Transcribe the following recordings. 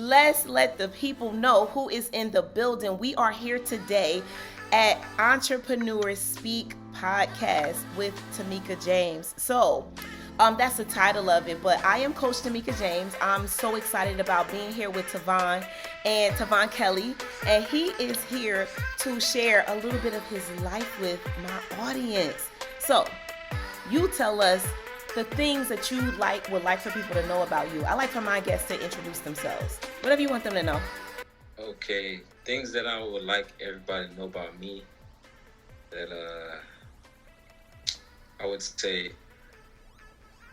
let's let the people know who is in the building. We are here today at Entrepreneurs Speak podcast with Tamika James. That's the title of it. But I am Coach Tamika James. I'm so excited about being here with Tevawn Kelly, and he is here to share a little bit of his life with my audience. So, you tell us the things that you would like for people to know about you. I like for my guests to introduce themselves. Whatever you want them to know. Okay, things that I would like everybody to know about me. That I would say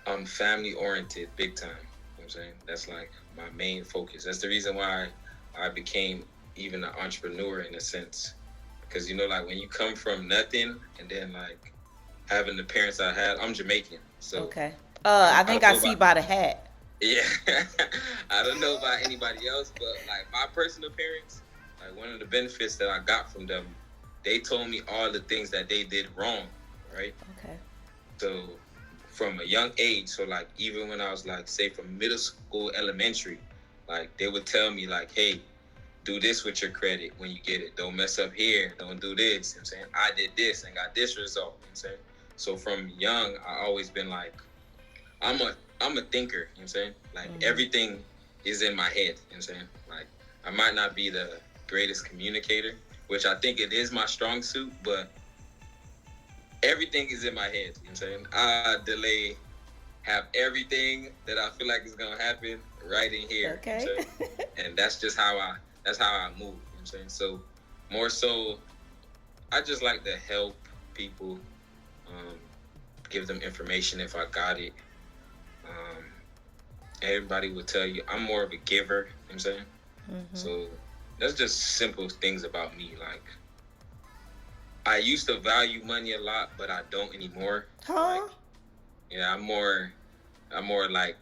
I'm family oriented, big time. You know what I'm saying? That's like my main focus. That's the reason why I became even an entrepreneur in a sense. Because like when you come from nothing and then like having the parents I had, I'm Jamaican. So okay. I think I see by the hat. Yeah. I don't know about anybody else, but like my personal parents, like one of the benefits that I got from them, they told me all the things that they did wrong, right? Okay. So from a young age, so like even when I was like, say from middle school, elementary, like they would tell me like, hey, do this with your credit when you get it. Don't mess up here. Don't do this. You know what I'm saying? I did this and got this result. You know what I'm saying? So from young, I always been like, I'm a thinker, you know what I'm saying? Like everything is in my head, you know what I'm saying? Like I might not be the greatest communicator, which I think it is my strong suit, but everything is in my head, you know what I'm saying? Have everything that I feel like is gonna happen right in here. Okay. You know what I'm saying? And that's just how I move, you know what I'm saying? So more so I just like to help people, give them information if I got it. Everybody will tell you I'm more of a giver, you know what I'm saying? So that's just simple things about me. Like I used to value money a lot, but I don't anymore. Huh? Like, yeah, I'm more like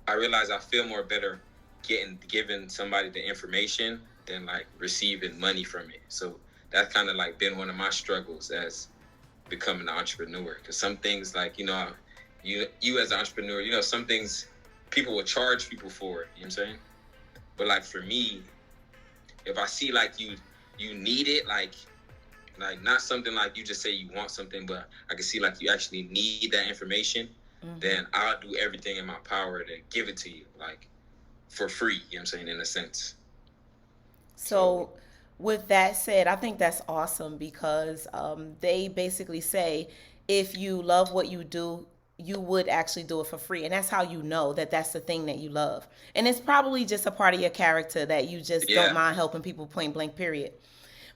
I realize I feel more better giving somebody the information than like receiving money from it. So that's kind of like been one of my struggles as becoming an entrepreneur, because some things like you as an entrepreneur, some things people will charge people for it, you know what I'm saying? But like for me, if I see like you need it, like not something like you just say you want something, but I can see like you actually need that information, then I'll do everything in my power to give it to you, like for free, you know what I'm saying, in a sense. So with that said, I think that's awesome because they basically say if you love what you do, you would actually do it for free. And that's how you know that that's the thing that you love. And it's probably just a part of your character that you just don't mind helping people, point blank, period.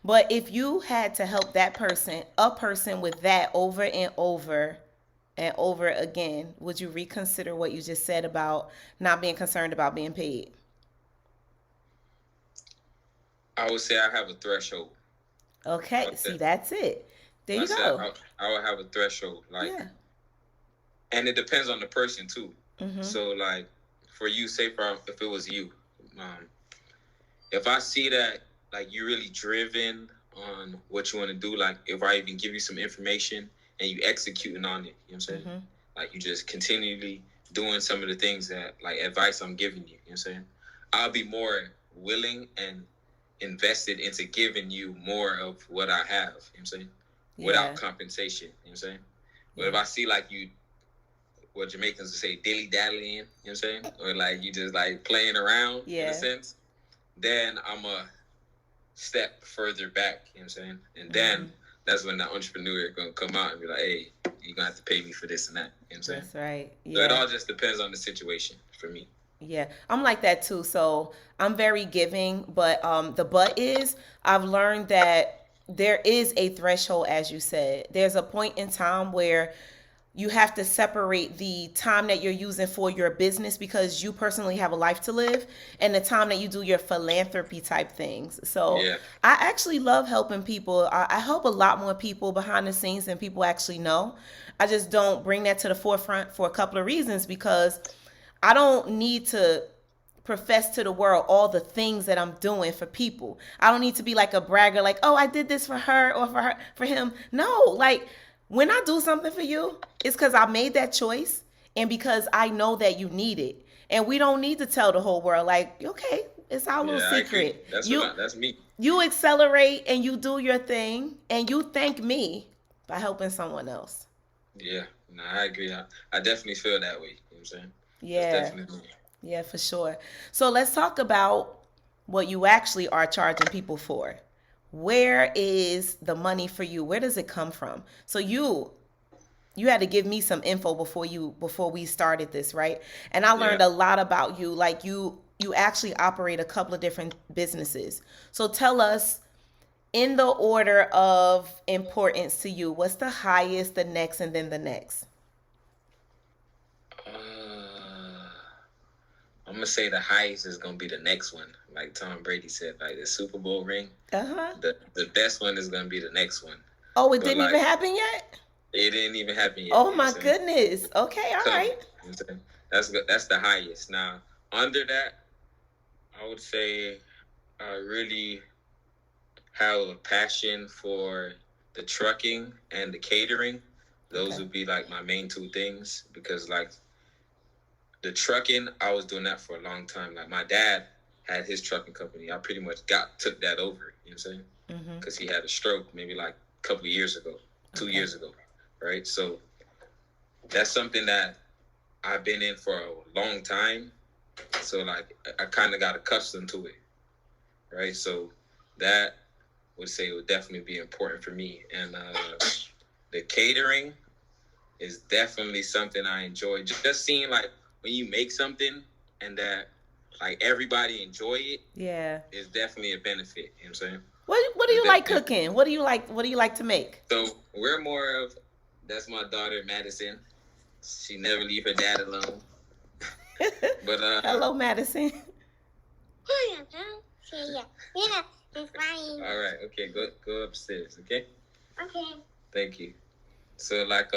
But if you had to help a person with that over and over and over again, would you reconsider what you just said about not being concerned about being paid? I would say I have a threshold. Okay, see, that's it. There you go. I would have a threshold, like, and it depends on the person too. So, like, for you, say if it was you, if I see that like you're really driven on what you want to do, like if I even give you some information and you executing on it, you know what I'm saying? Like you just continually doing some of the things that like advice I'm giving you, you know what I'm saying? I'll be more willing and invested into giving you more of what I have, you know what I'm saying? Without compensation, you know what I'm saying? But if I see like you, what Jamaicans would say, dilly-dallying, you know what I'm saying? Or like you just like playing around in a sense, then I'm a step further back, you know what I'm saying? And then that's when the entrepreneur gonna come out and be like, hey, you're gonna have to pay me for this and that, you know what I'm saying? That's right. So it all just depends on the situation for me. Yeah, I'm like that too. So I'm very giving, but the but is I've learned that there is a threshold, as you said. There's a point in time where you have to separate the time that you're using for your business because you personally have a life to live and the time that you do your philanthropy type things. So I actually love helping people. I help a lot more people behind the scenes than people actually know. I just don't bring that to the forefront for a couple of reasons because I don't need to profess to the world all the things that I'm doing for people. I don't need to be like a bragger, like, oh, I did this for her or for him. No, like when I do something for you, it's because I made that choice and because I know that you need it. And we don't need to tell the whole world, like, okay, it's our little Yeah, I agree. secret. That's what that's me. You accelerate and you do your thing and you thank me by helping someone else. Yeah, no, I agree. I definitely feel that way. You know what I'm saying? That's Yeah. definitely me. Yeah, for sure. So let's talk about what you actually are charging people for. Where is the money for you? Where does it come from? So you had to give me some info before we started this, right? And I Yeah. learned a lot about you. Like you actually operate a couple of different businesses. So tell us in the order of importance to you, what's the highest, the next, and then the next? Uh, I'm gonna say the highest is gonna be the next one. Like Tom Brady said, like the Super Bowl ring. Uh-huh. The best one is gonna be the next one. Oh, it But didn't even like happen yet? it didn't even happen yet. Oh You know my what I'm saying? goodness. Okay, all Coming. right. You know what I'm saying? That's good. That's the highest. Now under that, I would say I really have a passion for the trucking and the catering. Those Okay. would be like my main two things because like the trucking, I was doing that for a long time. Like my dad had his trucking company. I pretty much took that over. You know what I'm saying? Mm-hmm. Because he had a stroke maybe like a couple of years ago, 2 years ago, right? So that's something that I've been in for a long time. So like I kind of got accustomed to it, right? So that would say would definitely be important for me. And the catering is definitely something I enjoy. Just seeing like when you make something and that like everybody enjoy it, Yeah. is definitely a benefit. You know what I'm saying? What do It's you like definitely. cooking? What do you like to make? So we're more of that's my daughter Madison. She never leave her dad alone. But Hello, Madison. all right, okay, go upstairs, okay? Okay. Thank you. So like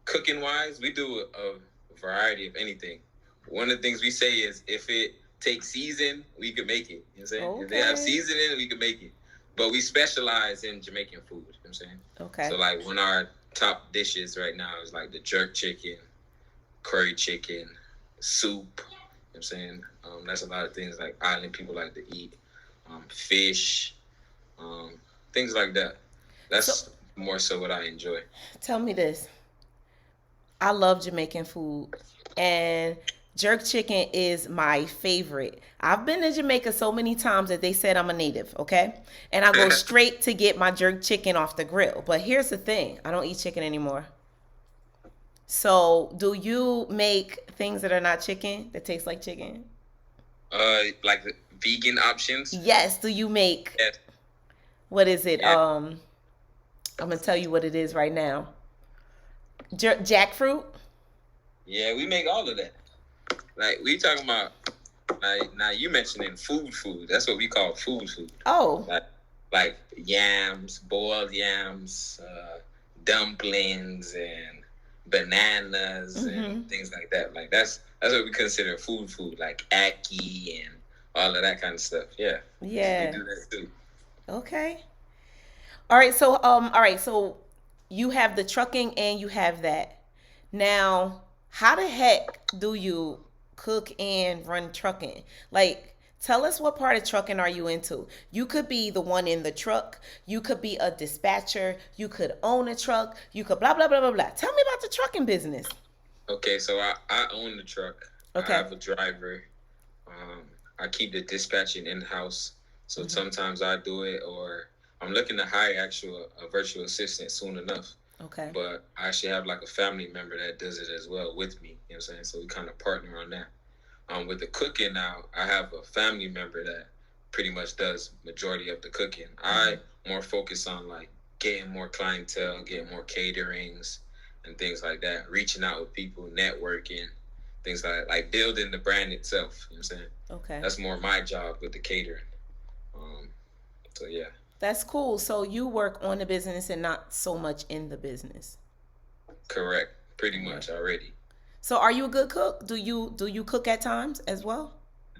cooking wise, we do a variety of anything. One of the things we say is if it takes season, we can make it. You know what I'm saying? If they have seasoning, we can make it. But we specialize in Jamaican food. You know what I'm saying? Okay. So like one of our top dishes right now is like the jerk chicken, curry chicken, soup. You know what I'm saying? That's a lot of things like island people like to eat. Fish, um, things like that. That's So more so what I enjoy. tell me this. I love Jamaican food, and jerk chicken is my favorite. I've been to Jamaica so many times that they said I'm a native, okay? And I go straight to get my jerk chicken off the grill. But here's the thing, I don't eat chicken anymore. So, do you make things that are not chicken that taste like chicken? Like the vegan options. Yes. Do you make Yeah, what is it? yeah, I'm gonna tell you what it is right now. Jackfruit. yeah. We make all of that. Like we talking about. Like now, you mentioning food. That's what we call food. Oh. Like yams, boiled yams, dumplings, and bananas Mm-hmm. and things like that. Like that's what we consider food. Like ackee and all of that kind of stuff. Yeah, we Yeah. do that too. Okay. All right, so you have the trucking and you have that. Now, how the heck do you cook and run trucking? Like, tell us what part of trucking are you into? You could be the one in the truck, you could be a dispatcher, you could own a truck, you could blah blah blah blah blah. Tell me about the trucking business. Okay, so I own the truck. I Okay. have a driver. Um, I keep the dispatching in house. So Mm-hmm. sometimes I do it, or I'm looking to hire actual a virtual assistant soon enough. Okay. But I actually have like a family member that does it as well with me. You know what I'm saying? So we kind of partner on that. With the cooking now, I have a family member that pretty much does majority of the cooking. Mm-hmm. I more focus on like getting more clientele, getting more caterings and things like that, reaching out with people, networking, things like building the brand itself. You know what I'm saying? Okay. That's more my job with the catering. Um, so yeah, That's cool. So you work on the business and not so much in the business. correct. Pretty All right. much already. So are you a good cook? Do you cook at times as well?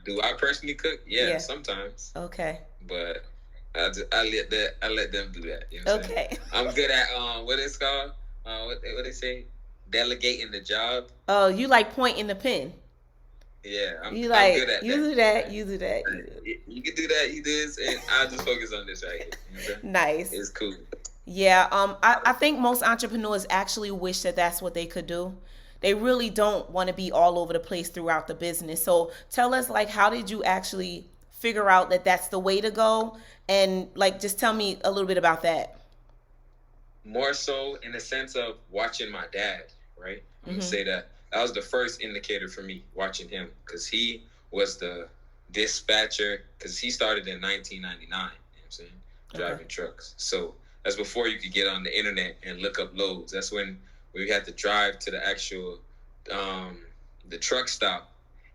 Do I personally cook? Yeah, Yeah. sometimes. Okay. But I let them do that. You know what I'm saying? Okay. I'm good at what it's called. What they say? Delegating the job. Oh, you like pointing the pen. Yeah, You I'm good like at you that. do that, Like, you do that, you do. you can do that, you do this, and I'll just focus on this right here. You know what I'm saying? Nice. It's cool. Yeah, I think most entrepreneurs actually wish that that's what they could do. They really don't want to be all over the place throughout the business. So tell us, like, how did you actually figure out that that's the way to go? And, like, just tell me a little bit about that. More so in the sense of watching my dad, right? I'm gonna Mm-hmm. say that that was the first indicator for me watching him because he was the dispatcher because he started in 1999. You know what I'm saying? Okay. Driving trucks. So that's before you could get on the internet and look up loads. That's when we had to drive to the actual um, the truck stop,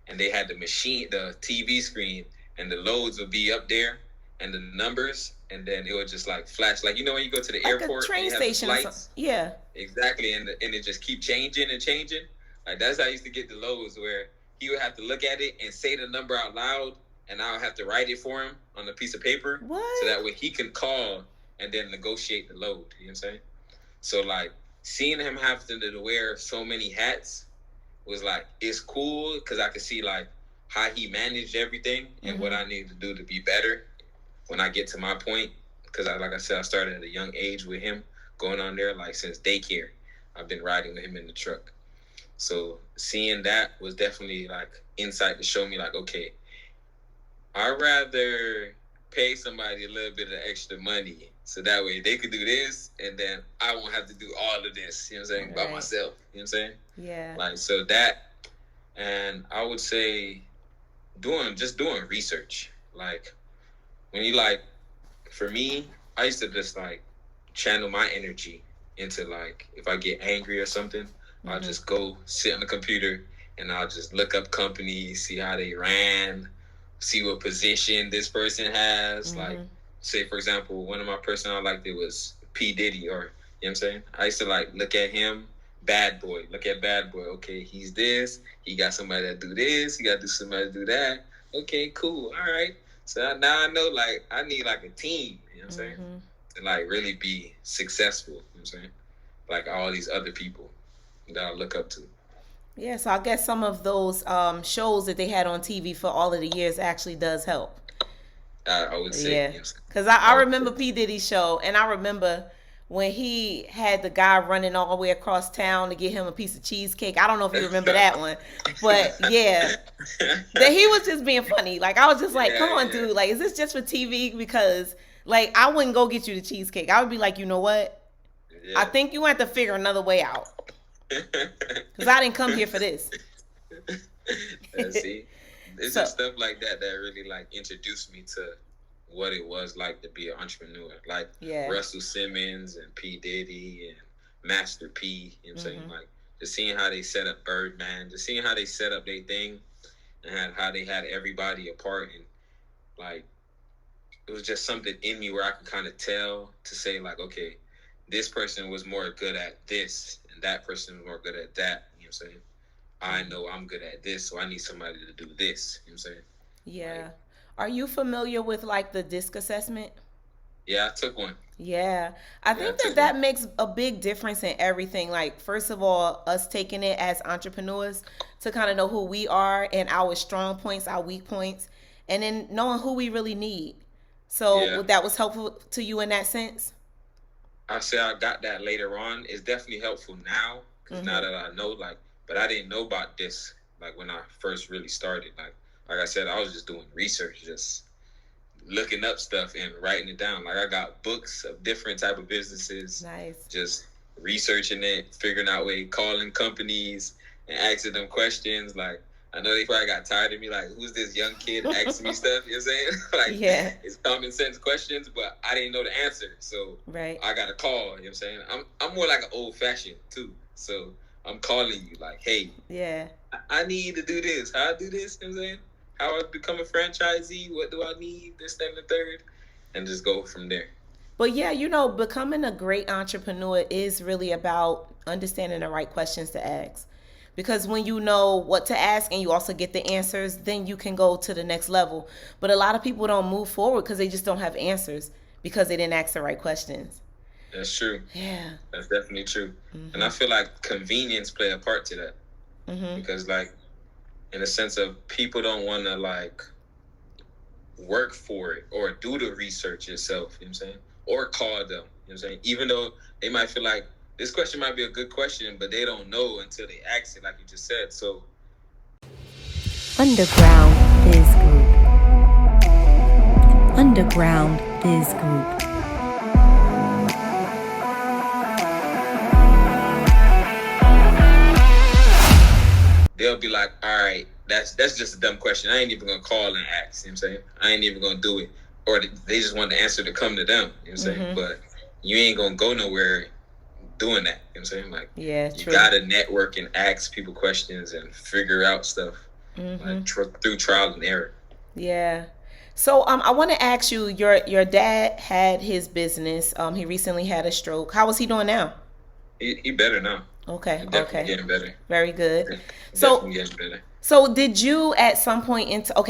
and they had the machine, the TV screen, and the loads would be up there and the numbers, and then it would just like flash, like when you go to the Like a airport and you train have the station or something. flights, Yeah. exactly, and it just keep changing and changing. Like that's how I used to get the loads where he would have to look at it and say the number out loud, and I would have to write it for him on a piece of paper, so What? that way he can call and then negotiate the load. You know what I'm saying? So like seeing him have to wear so many hats was like it's cool because I could see like how he managed everything and what I needed to do to be better when I get to my point. Because like I said, I started at a young age with him going on there, like since daycare. I've been riding with him in the truck. So seeing that was definitely like insight to show me like, okay, I'd rather pay somebody a little bit of extra money so that way they could do this and then I won't have to do all of this, you know what I'm saying, by Right. myself. You know what I'm saying? Yeah. Like so that, and I would say doing research. Like when you like for me, I used to just like channel my energy into like if I get angry or something, I'll just go sit on the computer and I'll just look up companies, see how they ran, see what position this person has. Like say for example, one of my person I liked it was P. Diddy, or you know what I'm saying? I used to like look at him, bad boy. Look at bad boy. Okay, he's this. He got somebody that do this. He got to do somebody to do that. Okay, cool. All right. So now I know like I need like a team, you know what I'm saying? To like really be successful, you know what I'm saying? Like all these other people that I look up to. Yeah, so I guess some of those shows that they had on TV for all of the years actually does help. I would say, Yeah, you know what I'm saying? because I I would remember say. P Diddy's show, and I remember when he had the guy running all the way across town to get him a piece of cheesecake. I don't know if you remember that one, but yeah, that he was just being funny. Like I was just like, come Yeah, on, dude. Like, is this just for TV? Because like I wouldn't go get you the cheesecake. I would be like, you know what? I yeah. think you have to figure another way out because I didn't come here for this. See, it's So just stuff like that that really like introduced me to what it was like to be an entrepreneur. Like yeah. Russell Simmons and P. Diddy and Master P. You know what I'm saying? Like just seeing how they set up Birdman, just seeing how they set up their thing and how they had everybody apart, and like it was just something in me where I could kind of tell to say like, okay, this person was more good at this and that person was more good at that. You know what I'm saying? I know I'm good at this, so I need somebody to do this. You know what I'm saying? yeah. Like, Are you familiar with like the DISC assessment? yeah, I took one. Yeah, I Yeah, I think that took one. that makes a big difference in everything. Like, first of all, us taking it as entrepreneurs to kind of know who we are and our strong points, our weak points, and then knowing who we really need. So, Yeah. that was helpful to you in that sense? I say I got that later on. It's definitely helpful now because now that I know, like, but I didn't know about this like when I first really started. Like I said, I was just doing research, just looking up stuff and writing it down. Like I got books of different type of businesses, Nice. just researching it, figuring out way, calling companies and asking them questions. Like I know they probably got tired of me. Like who's this young kid asking me stuff? You know what I'm saying? Like Yeah. it's common sense questions, but I didn't know the answer, so Right. I got a call. You know what I'm saying? I'm more like an old fashioned too, so I'm calling you like, hey, Yeah. I need to do this. How I do this? You know what I'm saying? How I become a franchisee? What do I need? This, that, and the third, and just go from there. But yeah, becoming a great entrepreneur is really about understanding the right questions to ask. Because when you know what to ask and you also get the answers, then you can go to the next level. But a lot of people don't move forward because they just don't have answers because they didn't ask the right questions. That's true. Yeah. That's definitely true. And I feel like convenience play a part to that because like in the sense of people don't want to like work for it or do the research yourself, you know what I'm saying? Or call them, you know what I'm saying? Even though they might feel like this question might be a good question, but they don't know until they ask it, like you just said. So Underground Biz Group. Underground Biz Group. they'll be like, all right, that's just a dumb question. I ain't even gonna call and ask, you know what I'm saying? I ain't even gonna do it. Or they just want the answer to come to them, you know what I'm saying? But you ain't gonna go nowhere doing that, you know what I'm saying? Like, you gotta network and ask people questions and figure out stuff like through trial and error. Yeah. So I want to ask you, your dad had his business. He recently had a stroke. How is he doing now? He better now. Okay. He's definitely getting better. Very good. Definitely getting better. So did you at some point I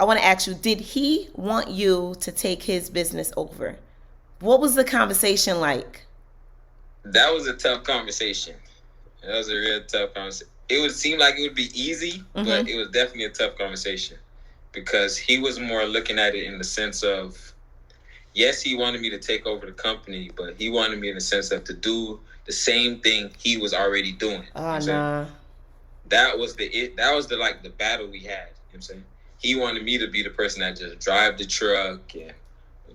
want to ask you, did he want you to take his business over? What was the conversation like? That was a tough conversation. That was a real tough conversation. It would seem like it would be easy, but it was definitely a tough conversation because he was more looking at it in the sense of, yes, he wanted me to take over the company, but he wanted me in the sense of to do the same thing he was already doing. Oh, nah. That was the battle we had. You know what I'm saying? He wanted me to be the person that just drive the truck and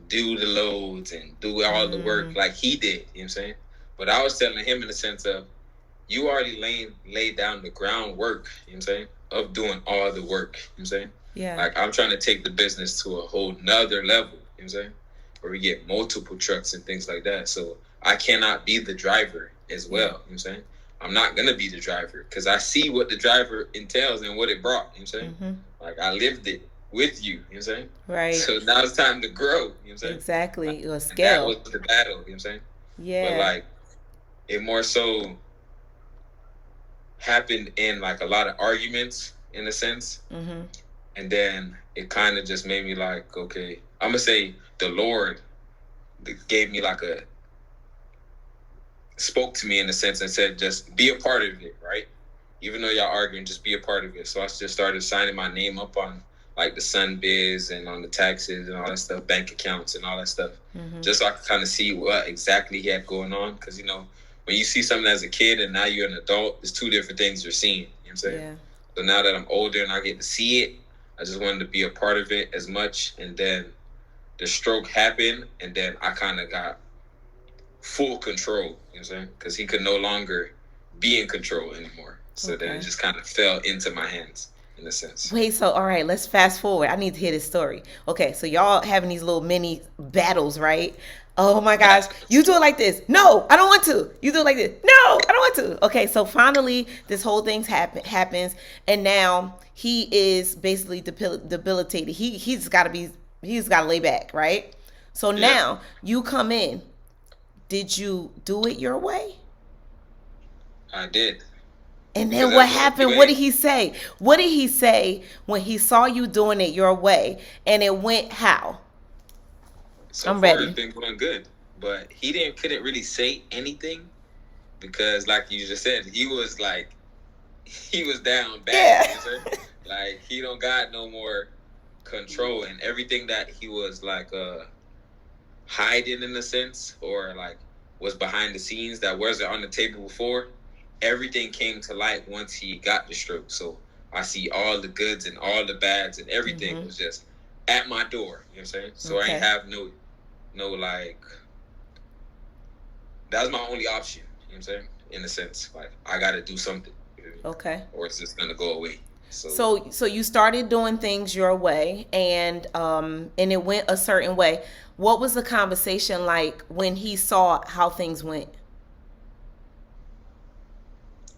do the loads and do all the work like he did. You know what I'm saying? But I was telling him in the sense of, you already laid down the groundwork, you know what I'm saying, of doing all the work, you know what I'm saying? Yeah. Like, I'm trying to take the business to a whole nother level, you know what I'm saying? Where we get multiple trucks and things like that. So I cannot be the driver as well, you know what I'm saying? I'm not going to be the driver because I see what the driver entails and what it brought, you know what I'm saying? Like, I lived it with you, you know what I'm saying? Right. So now it's time to grow, you know what I'm saying? Exactly. It was scale. That was the battle, you know what I'm saying? Yeah. But, like, it more so happened in like a lot of arguments in a sense, and then it kind of just made me like, okay, I'm gonna say the Lord gave me like spoke to me in a sense and said, just be a part of it, right? Even though y'all arguing, just be a part of it. So I just started signing my name up on like the Sun Biz and on the taxes and all that stuff, bank accounts and all that stuff, just so I could kind of see what exactly he had going on. Because, you know, when you see something as a kid and now you're an adult, there's two different things you're seeing. You know what I'm saying? Yeah. So now that I'm older and I get to see it, I just wanted to be a part of it as much. And then the stroke happened, and then I kind of got full control, you know what I'm saying? Because he could no longer be in control anymore. So then it just kind of fell into my hands in a sense. Wait, so all right, let's fast forward. I need to hear this story. Okay, so y'all having these little mini battles, right? Oh my gosh, you do it like this. No, I don't want to. You do it like this. No, I don't want to. Okay, so finally this whole thing happens, and now he is basically debilitated. He's got to lay back, right? So now you come in. Did you do it your way? I did. And then what happened? What did he say? What did he say when he saw you doing it your way? And it went how? So far, it's been going good. But he couldn't really say anything because, like you just said, he was down bad. Yeah. You know, like, he don't got no more control, and everything that he was like hiding in a sense, or like was behind the scenes that wasn't on the table before, everything came to light once he got the stroke. So I see all the goods and all the bads, and everything was just at my door. You know what I'm saying? So I ain't have no like, that was my only option. You know what I'm saying? In a sense, like, I got to do something. Okay. Or it's just gonna go away. So you started doing things your way, and it went a certain way. What was the conversation like when he saw how things went?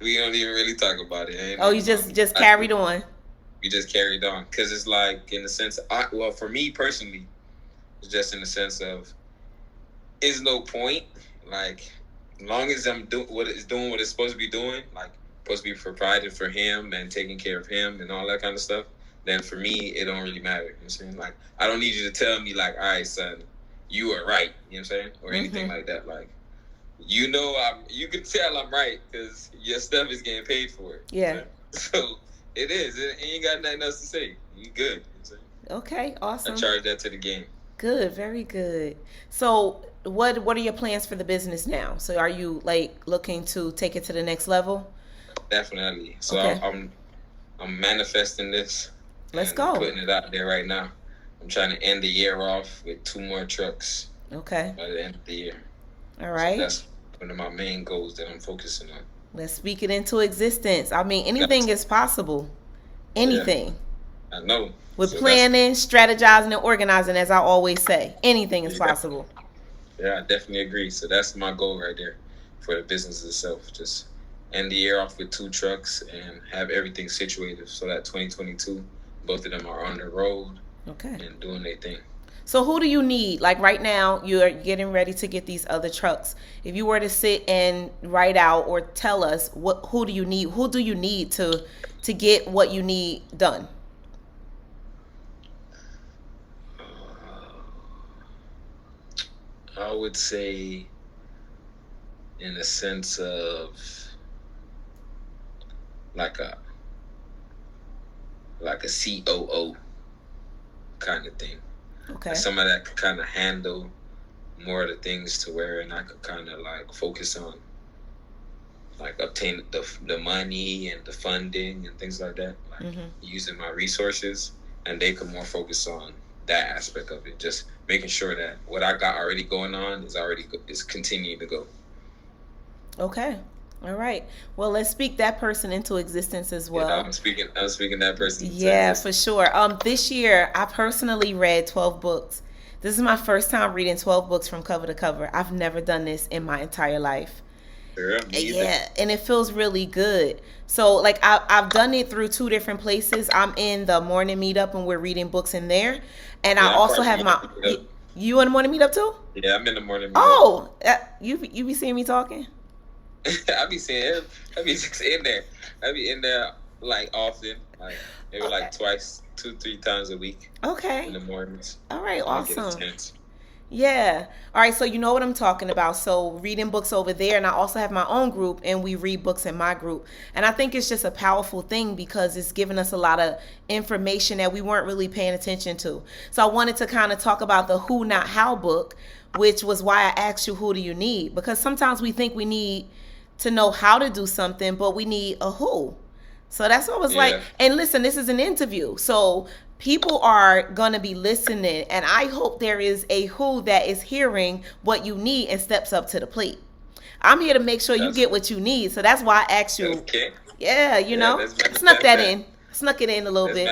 We don't even really talk about it. Oh, you just carried on. We just carried on because it's like, in the sense, for me personally, it's just in the sense of, is no point. Like, as long as I'm doing what it's supposed to be doing, like, supposed to be providing for him and taking care of him and all that kind of stuff, then for me, it don't really matter. You know what I'm saying? Like, I don't need you to tell me, like, all right, son, you are right. You know what I'm saying? Or anything like that. Like, you know, you can tell I'm right because your stuff is getting paid for it. Yeah. So It is. It ain't got nothing else to say. You good. Okay, awesome. I charge that to the game. Good, very good. So, what are your plans for the business now? So, are you like looking to take it to the next level? Definitely. So Okay. I'm manifesting this. Let's and go. Putting it out there right now. I'm trying to end the year off with 2 more trucks. Okay. By the end of the year. All right. So that's one of my main goals that I'm focusing on. Let's speak it into existence. I mean, anything is possible. Anything. Yeah, I know. With planning, strategizing, and organizing, as I always say, anything is possible. Yeah, I definitely agree. So that's my goal right there for the business itself. Just end the year off with 2 trucks and have everything situated so that 2022, both of them are on the road. Okay. And doing their thing. So who do you need? Like right now, you're getting ready to get these other trucks. If you were to sit and write out or tell us who do you need? Who do you need to get what you need done? I would say, in the sense of like a COO kind of thing. Okay. Somebody that could kind of handle more of the things to where, and I could kind of like focus on like obtain the money and the funding and things like that, like using my resources, and they could more focus on that aspect of it, just making sure that what I got already going on is continuing to go. Okay. All right. Well, let's speak that person into existence as well. Yeah, I'm speaking that person. Yeah, for sure. This year I personally read 12 books. This is my first time reading 12 books from cover to cover. I've never done this in my entire life. Yeah, and it feels really good. So, like, I've done it through 2 different places. I'm in the morning meetup, and we're reading books in there. And I also have my. You in the morning meetup too? Yeah, I'm in the morning meetup. Oh, you be seeing me talking? I be in there. I be in there like often, like maybe like twice, 2-3 times a week. Okay. In the mornings. All right, awesome. Yeah. All right, so you know what I'm talking about. So reading books over there, and I also have my own group, and we read books in my group. And I think it's just a powerful thing because it's giving us a lot of information that we weren't really paying attention to. So I wanted to kind of talk about the who, not how book, which was why I asked you, who do you need? Because sometimes we think we need to know how to do something, but we need a who. So that's what I was like. And listen, this is an interview. So people are going to be listening, and I hope there is a who that is hearing what you need and steps up to the plate. I'm here to make sure you get what you need. So that's why I asked you. Okay. Yeah, you know, snuck that in. Snuck it in a little bit.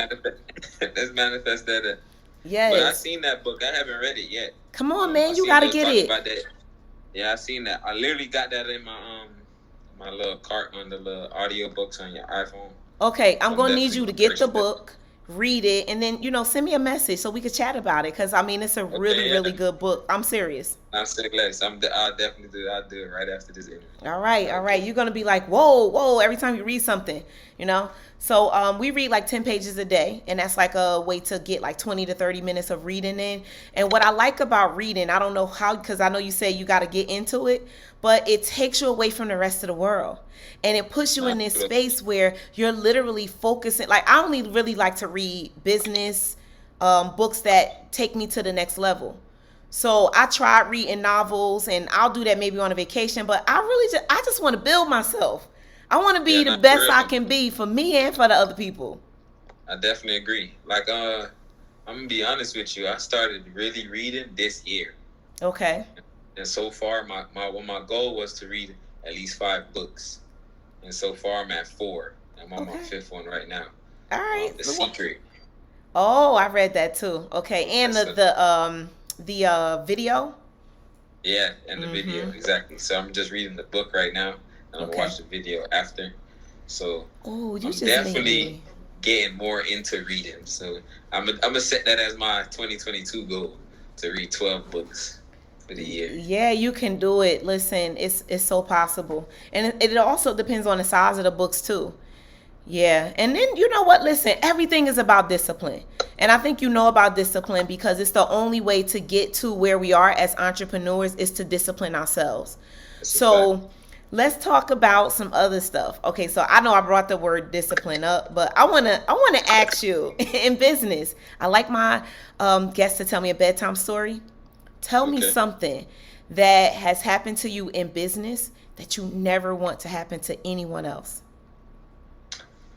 Let's manifest that. Yes. But I've seen that book. I haven't read it yet. Come on, man. You got to get it. Yeah, I seen that. I literally got that in my my little cart on the little audio books on your iPhone. Okay, I'm going to need you to get the book, read it, and then, send me a message so we could chat about it. Because, I mean, it's a really good book. I'm serious. I'm so glad. I'll definitely do it. I'll do it right after this interview. All right. You're going to be like, whoa, every time you read something, So we read like 10 pages a day, and that's like a way to get like 20 to 30 minutes of reading in. And what I like about reading, I don't know how, because I know you say you got to get into it, but it takes you away from the rest of the world. And it puts you in this space where you're literally focusing. Like, I only really like to read business books that take me to the next level. So I tried reading novels, and I'll do that maybe on a vacation, but I just want to build myself. I want to be the best I can be for me and for the other people. I definitely agree. Like, I'm going to be honest with you. I started really reading this year. Okay. And so far, my goal was to read at least 5 books. And so far, I'm at 4. I'm on my 5th one right now. All right. The Secret. Oh, I read that too. Okay. And the video? Yeah, and the video, exactly. So I'm just reading the book right now. And I'm going to watch the video after. So I'm definitely getting more into reading. So I'm going to set that as my 2022 goal, to read 12 books for the year. Yeah, you can do it. Listen, it's so possible. And it also depends on the size of the books too. Yeah. And then, you know what? Listen, everything is about discipline. And I think you know about discipline because it's the only way to get to where we are as entrepreneurs is to discipline ourselves. So let's talk about some other stuff. Okay, so I know I brought the word discipline up, but I wanna ask you in business. I like my guests to tell me a bedtime story. Tell me Okay. something that has happened to you in business that you never want to happen to anyone else.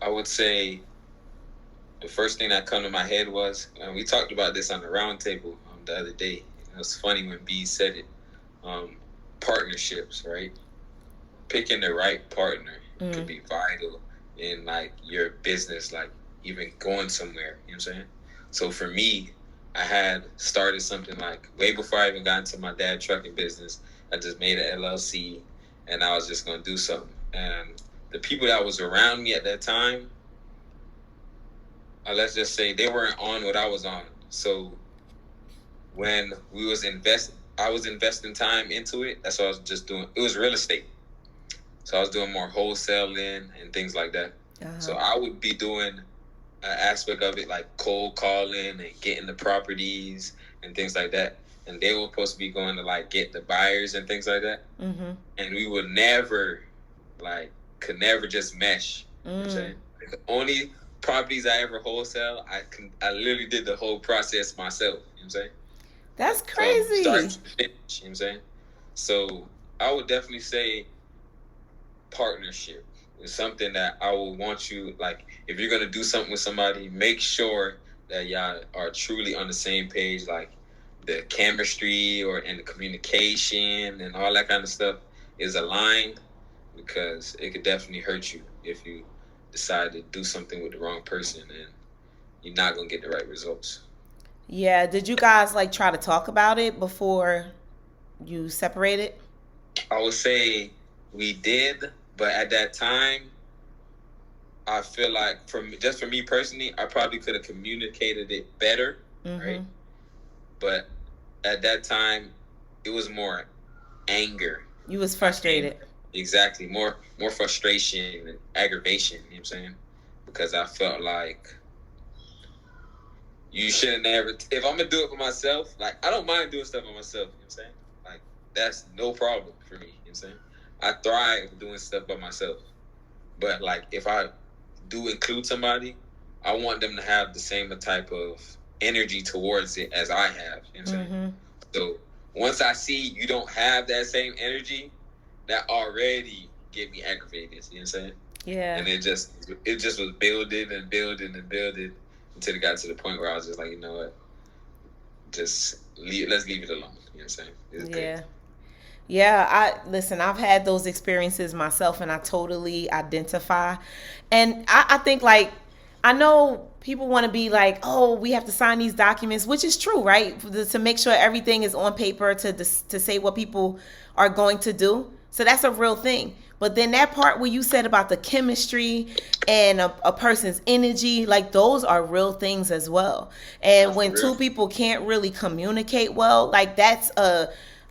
I would say the first thing that come to my head was, and we talked about this on the round table the other day. It was funny when B said it. Um, Partnerships, right? Picking the right partner could be vital in like your business, like even going somewhere. You know what I'm saying? So for me, I had started something like way before I even got into my dad trucking business. I just made an LLC, and I was just gonna do something. And the people that was around me at that time, let's just say they weren't on what I was on. So when I was investing time into it. That's what I was just doing. It was real estate. So I was doing more wholesaling and things like that. So I would be doing an aspect of it like cold calling and getting the properties and things like that. And they were supposed to be going to like get the buyers and things like that. And we would never could never just mesh. You know what I'm saying? Like, the only properties I ever wholesale, I literally did the whole process myself. You know what I'm saying? That's crazy. Start to finish, you know what I'm saying? So I would definitely say partnership is something that I would want you, like, if you're gonna do something with somebody, make sure that y'all are truly on the same page, like the chemistry and the communication and all that kind of stuff is aligned, because it could definitely hurt you if you decide to do something with the wrong person and you're not gonna get the right results. Yeah, did you guys like try to talk about it before you separated? I would say we did, but at that time, I feel like for me personally, I probably could have communicated it better, right? But at that time, it was more anger. You was frustrated. Exactly, more frustration and aggravation. You know what I'm saying? Because I felt like you shouldn't never. If I'm gonna do it for myself, like I don't mind doing stuff for myself. You know what I'm saying? Like that's no problem for me. You know what I'm saying? I thrive doing stuff by myself. But like if I do include somebody, I want them to have the same type of energy towards it as I have. You know what I'm saying? So once I see you don't have that same energy, that already get me aggravated. You know what I'm saying? Yeah. And it just was building and building and building until it got to the point where I was just like, you know what? Let's leave it alone. You know what I'm saying? It's Yeah. good. Yeah, I've had those experiences myself and I totally identify. And I think like I know people want to be like, oh, we have to sign these documents, which is true, right? To make sure everything is on paper to say what people are going to do. So that's a real thing. But then that part where you said about the chemistry and a person's energy, like those are real things as well. And when two people can't really communicate well, like that's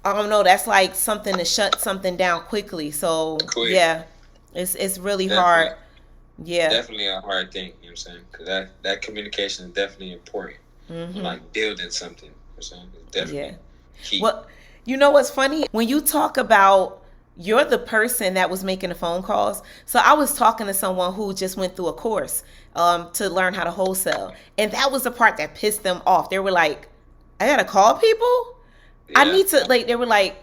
I don't know, that's like something to shut something down quickly. So yeah, it's really hard. Yeah, definitely a hard thing. You know what I'm saying? Because that communication is definitely important. Like building something. You know what I'm saying? It's definitely key. Well, you know what's funny? When you talk about you're the person that was making the phone calls. So I was talking to someone who just went through a course to learn how to wholesale, and that was the part that pissed them off. They were like, "I gotta call people. Yeah. I need to like." They were like,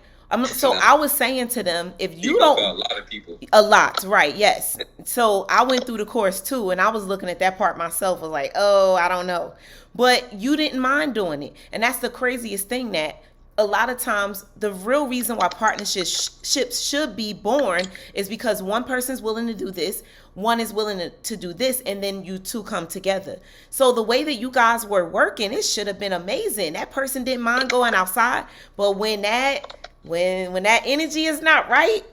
so I was saying to them, if you don't, a lot of people, a lot, right? Yes. So I went through the course too, and I was looking at that part myself. Was like, oh, I don't know, but you didn't mind doing it, and that's the craziest thing that. A lot of times the real reason why partnerships should be born is because one person's willing to do this, one is willing to do this, and then you two come together. So the way that you guys were working, it should have been amazing. That person didn't mind going outside, but when that energy is not right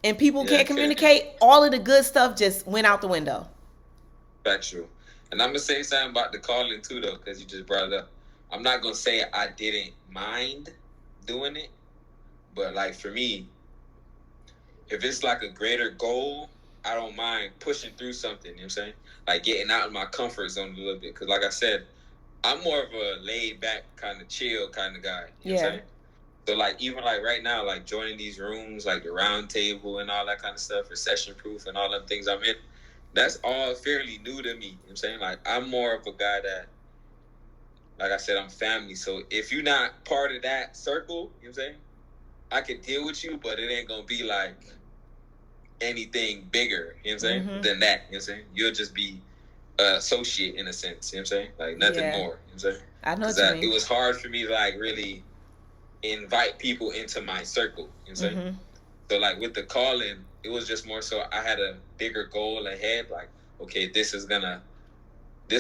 and people can't communicate, all of the good stuff just went out the window. Factual. And I'm gonna say something about the calling too, though, because you just brought it up. I'm not gonna say I didn't mind doing it, but like for me, if it's like a greater goal, I don't mind pushing through something. You know what I'm saying? Like getting out of my comfort zone a little bit, because like I said, I'm more of a laid back kind of chill kind of guy. You know what I'm saying? So like even like right now, like joining these rooms, like the round table and all that kind of stuff, recession proof and all them things I'm in, that's all fairly new to me. You know what I'm saying? Like I'm more of a guy that, like I said, I'm family. So if you're not part of that circle, you know what I'm saying? I could deal with you, but it ain't gonna be like anything bigger, you know what I'm saying, than that. You know what I'm saying? You'll just be associate in a sense, you know what I'm saying? Like nothing more, you know what I'm saying? I know Because what you mean. it was hard for me to like really invite people into my circle, you know what I'm saying? So like with the calling, it was just more so I had a bigger goal ahead, like, okay, this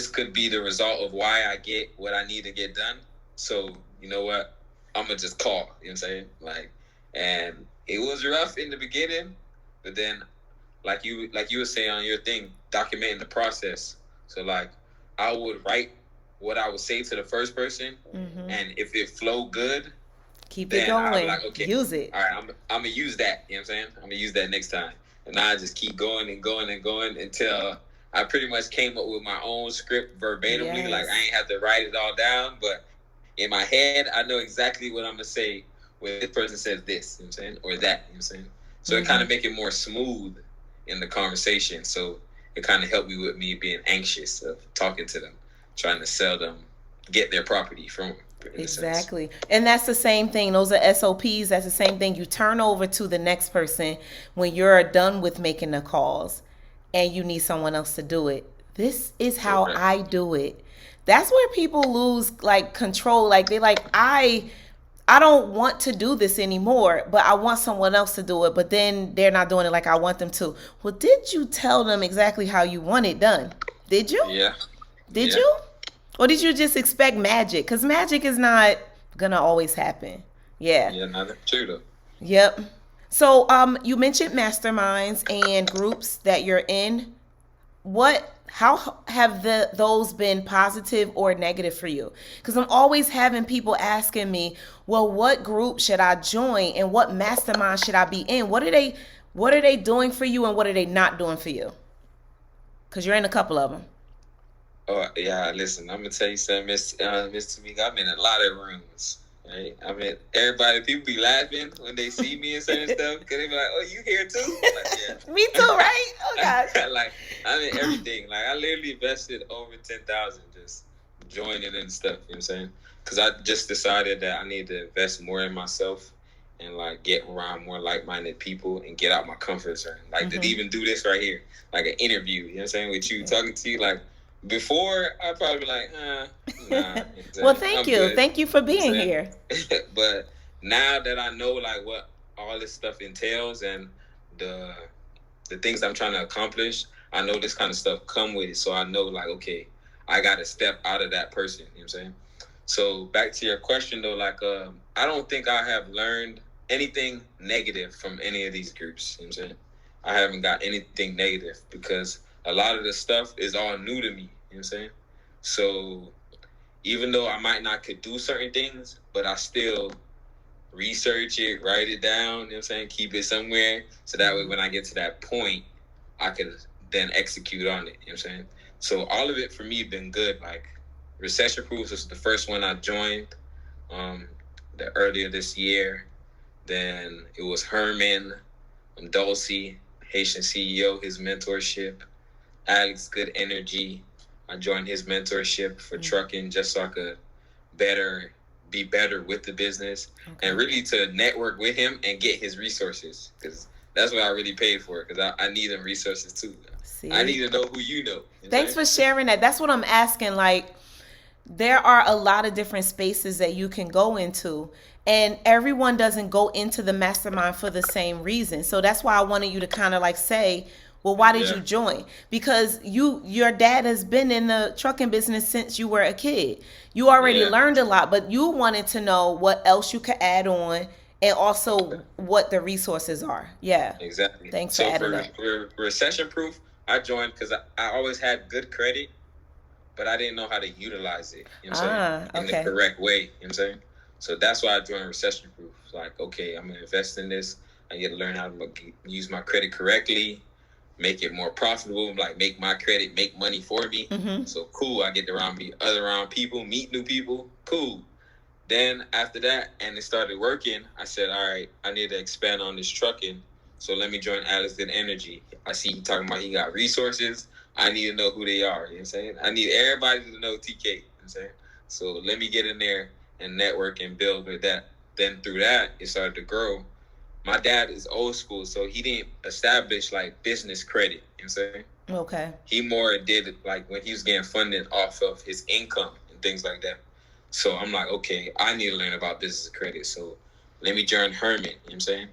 could be the result of why I get what I need to get done. So, you know what? I'm gonna just call, you know what I'm saying? Like, and it was rough in the beginning, but then like you were saying on your thing, documenting the process. So like I would write what I would say to the first person, and if it flowed good, keep it then I'll be going. like, okay, Use it. all right, I'm gonna use that. You know what I'm saying? I'm gonna use that next time, and I just keep going and going and going until I pretty much came up with my own script verbatimly. Like I ain't have to write it all down, but in my head, I know exactly what I'm gonna say when this person says this. You know what I'm saying? Or that. You know what I'm saying? So it kind of make it more smooth in the conversation. So it kind of helped me with me being anxious of talking to them, trying to sell them, get their property from them. Exactly. And that's the same thing. Those are SOPs. That's the same thing you turn over to the next person when you're done with making the calls and you need someone else to do it. This is how I do it. That's where people lose like control. Like they like, I don't want to do this anymore, but I want someone else to do it. But then they're not doing it like I want them to. Well, did you tell them exactly how you want it done? Did you? Yeah. Did you? Or did you just expect magic? Because magic is not gonna always happen. Yeah. Yeah, not true though. Yep. So you mentioned masterminds and groups that you're in. How have those been positive or negative for you? Because I'm always having people asking me, well, what group should I join and what mastermind should I be in? What are they doing for you and what are they not doing for you? Because you're in a couple of them. Oh yeah, listen, I'm gonna tell you something, Miss Tamika. I'm in a lot of rooms. Right? I mean, people be laughing when they see me and certain stuff because they be like, "Oh, you here too?" I'm like, yeah. Me too, right? Oh God. Like I'm in everything. Like I literally invested over 10,000 just joining and stuff. You know what I'm saying? Because I just decided that I need to invest more in myself and like get around more like-minded people and get out my comfort zone. Like to even do this right here, like an interview. You know what I'm saying? With you talking to you, like. Before, I'd probably be like, nah. Well, thank you. Good. Thank you for being here. But now that I know, like, what all this stuff entails and the things I'm trying to accomplish, I know this kind of stuff come with it. So I know, like, okay, I got to step out of that person. You know what I'm saying? So back to your question, though, like, I don't think I have learned anything negative from any of these groups. You know what I'm saying? I haven't got anything negative because a lot of the stuff is all new to me, you know what I'm saying? So even though I might not could do certain things, but I still research it, write it down, you know what I'm saying? Keep it somewhere so that way when I get to that point, I could then execute on it, you know what I'm saying? So all of it for me been good. Like Recession Proof was the first one I joined the earlier this year. Then it was Herman, Dulcie, Haitian CEO, his mentorship. Alex Good Energy. I joined his mentorship for trucking just so I could be better with the business and really to network with him and get his resources because that's what I really paid for because I need them resources too. See? I need to know who you know. Thanks for sharing that. That's what I'm asking. Like, there are a lot of different spaces that you can go into. And everyone doesn't go into the mastermind for the same reason. So that's why I wanted you to kind of like say, well, why did you join? Because your dad has been in the trucking business since you were a kid. You already learned a lot, but you wanted to know what else you could add on and also what the resources are. Yeah. Exactly. Thanks for adding that. For Recession Proof, I joined because I always had good credit, but I didn't know how to utilize it. You know what I'm saying? In the correct way. You know what I'm saying? So that's why I joined Recession Proof. Like, okay, I'm going to invest in this. I get to learn how to use my credit correctly, make it more profitable, like make my credit make money for me. So cool, I get around people, meet new people, cool. Then after that, and it started working, I said, all right, I need to expand on this trucking. So let me join Allison Energy. I see he talking about he got resources. I need to know who they are. You know what I'm saying? I need everybody to know TK. You know what I'm saying? So let me get in there and network and build with that. Then through that, it started to grow. My dad is old school, so he didn't establish like business credit. You know what I'm saying? Okay. He more did it like when he was getting funded off of his income and things like that. So I'm like, okay, I need to learn about business credit. So let me join Herman, you know what I'm saying?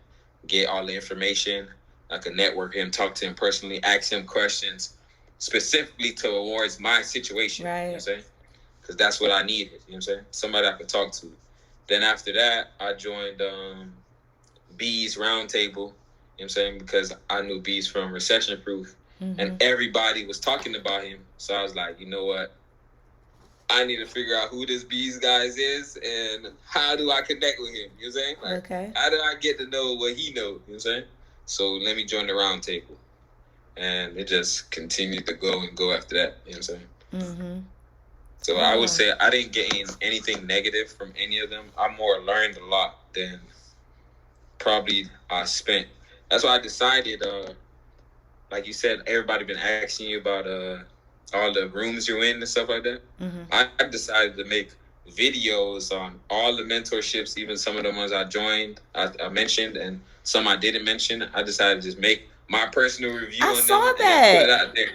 Get all the information. I could network him, talk to him personally, ask him questions specifically towards my situation. Right. You know what I'm saying? Because that's what I needed, you know what I'm saying? Somebody I could talk to. Then after that, I joined B's Roundtable, you know what I'm saying? Because I knew B's from Recession Proof. Mm-hmm. And everybody was talking about him. So I was like, you know what? I need to figure out who this Bees guys is and how do I connect with him. You know what I'm saying? Like, okay. How do I get to know what he knows? You know what I'm saying? So let me join the round table. And it just continued to go and go after that. You know what I'm saying? Mm-hmm. So I would say I didn't gain anything negative from any of them. I more learned a lot than probably I spent. That's why I decided, like you said, everybody been asking you about all the rooms you're in and stuff like that. Mm-hmm. I decided to make videos on all the mentorships, even some of the ones I joined, I mentioned, and some I didn't mention. I decided to just make my personal review on them and put it out there.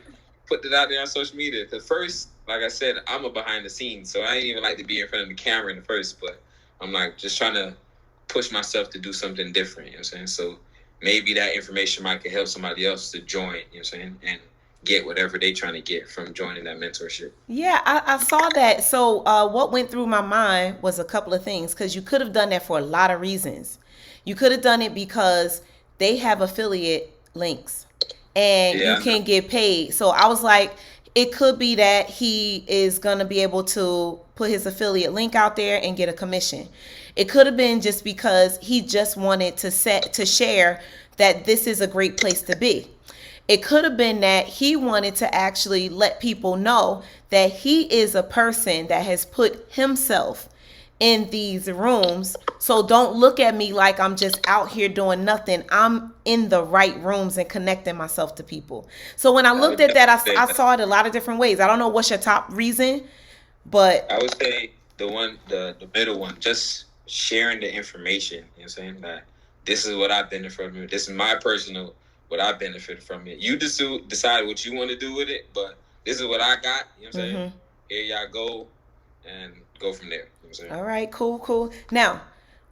Put it out there on social media. Because first, like I said, I'm a behind the scenes, so I ain't even like to be in front of the camera in the first, but I'm like just trying to push myself to do something different, you know what I'm saying? So maybe that information might could help somebody else to join, you know what I'm saying? And get whatever they trying to get from joining that mentorship. Yeah, I saw that. So what went through my mind was a couple of things, because you could have done that for a lot of reasons. You could have done it because they have affiliate links and you can get paid. So I was like, it could be that he is going to be able to put his affiliate link out there and get a commission. It could have been just because he just wanted to share that this is a great place to be. It could have been that he wanted to actually let people know that he is a person that has put himself in these rooms. So don't look at me like I'm just out here doing nothing. I'm in the right rooms and connecting myself to people. So when I looked at that, I saw it a lot of different ways. I don't know what's your top reason, but I would say the middle one, just sharing the information. You know what I'm saying? That this is what I benefit from it. This is my personal what I benefit from it. You just decide what you want to do with it, but this is what I got. You know what I'm saying? Mm-hmm. Here y'all go and go from there. You know what I'm saying? All right, cool. Now,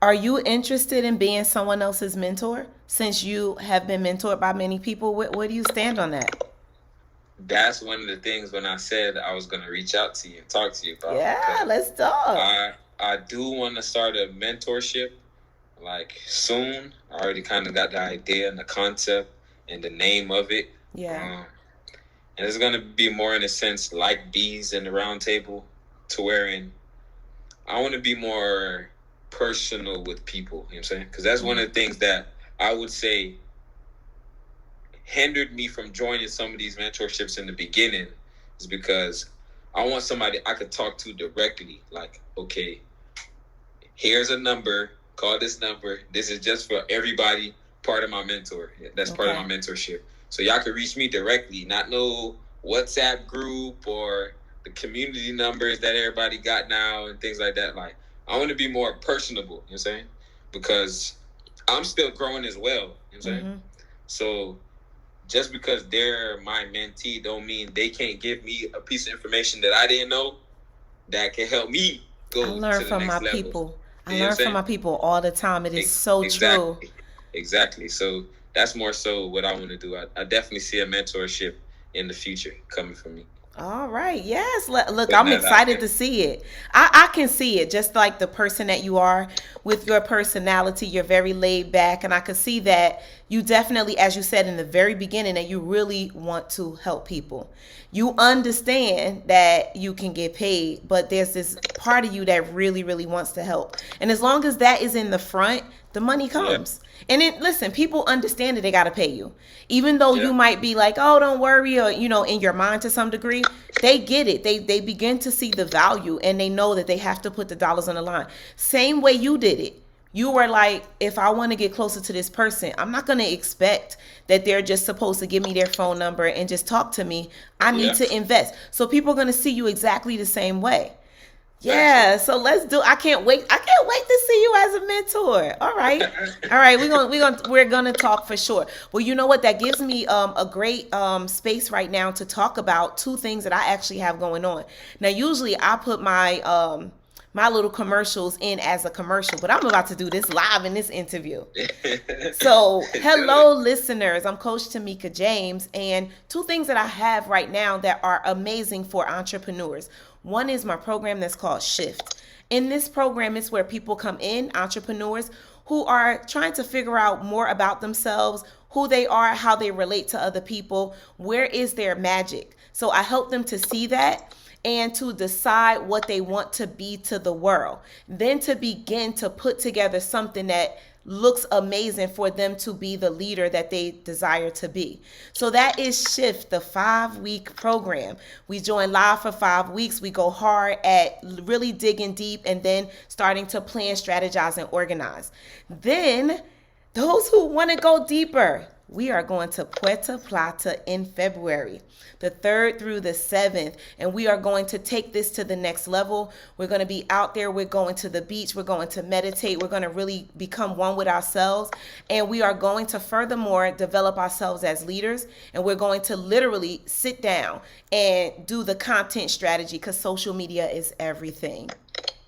are you interested in being someone else's mentor? Since you have been mentored by many people, where do you stand on that? That's one of the things when I said I was going to reach out to you and talk to you about. Yeah, let's talk. I do want to start a mentorship like soon. I already kind of got the idea and the concept and the name of it. Yeah. And it's going to be more in a sense like Bees in the round table, to wherein I want to be more personal with people, you know what I'm saying? Because that's one of the things that I would say hindered me from joining some of these mentorships in the beginning, is because I want somebody I could talk to directly. Like, okay, here's a number, call this number. This is just for everybody, part of my mentor. That's part of my mentorship. So y'all can reach me directly, not no WhatsApp group or the community numbers that everybody got now and things like that. Like, I want to be more personable, you know what I'm saying? Because I'm still growing as well, you know what I'm saying? Mm-hmm. So just because they're my mentee don't mean they can't give me a piece of information that I didn't know that can help me go to the next level. I learn from my people all the time. It is so true. Exactly. So that's more so what I want to do. I definitely see a mentorship in the future coming from me. All right. Yes. Look, I'm excited to see it. I can see it, just like the person that you are with your personality. You're very laid back. And I can see that you definitely, as you said in the very beginning, that you really want to help people. You understand that you can get paid, but there's this part of you that really, really wants to help. And as long as that is in the front, the money Yeah. comes. And then listen, people understand that they got to pay you. Even though Yeah. you might be like, "Oh, don't worry," or in your mind to some degree, they get it. They begin to see the value, and they know that they have to put the dollars on the line. Same way you did it. You were like, if I want to get closer to this person, I'm not going to expect that they're just supposed to give me their phone number and just talk to me. I need Yeah. to invest. So people are going to see you exactly the same way. Exactly. Yeah, so let's do. I can't wait. I can't wait to see you as a mentor. All right, all right. We're gonna talk for sure. Well, you know what? That gives me a great space right now to talk about two things that I actually have going on. Now, usually I put my little commercials in as a commercial, but I'm about to do this live in this interview. So, hello, listeners. I'm Coach Tamika James, and two things that I have right now that are amazing for entrepreneurs. One is my program that's called Shift. In this program, it's where people come in, entrepreneurs who are trying to figure out more about themselves, who they are, how they relate to other people, where is their magic. So, I help them to see that and to decide what they want to be to the world. Then to begin to put together something that looks amazing for them to be the leader that they desire to be. So that is Shift, the 5-week program. We join live for 5 weeks. We go hard at really digging deep and then starting to plan, strategize, and organize. Then those who want to go deeper, we are going to Puerto Plata in February, the 3rd through the 7th, and we are going to take this to the next level. We're going to be out there. We're going to the beach. We're going to meditate. We're going to really become one with ourselves, and we are going to furthermore develop ourselves as leaders, and we're going to literally sit down and do the content strategy because social media is everything.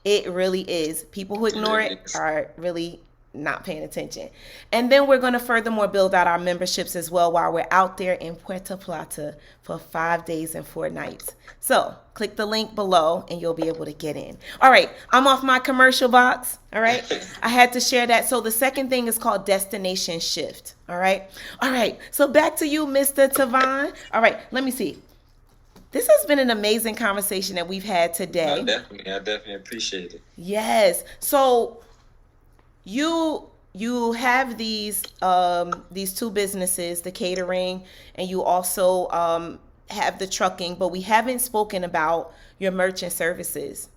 It really is. People who ignore it are really not paying attention. And then we're going to furthermore build out our memberships as well while we're out there in Puerto Plata for 5 days and 4 nights. So click the link below and you'll be able to get in. All right, I'm off my commercial box. All right, I had to share that. So the second thing is called Destination Shift. All right, so back to you, Mr. Tevawn. All right, let me see. This has been an amazing conversation that we've had today. I definitely appreciate it. Yes. So you have these two businesses, the catering, and you also have the trucking, but we haven't spoken about your merchant services.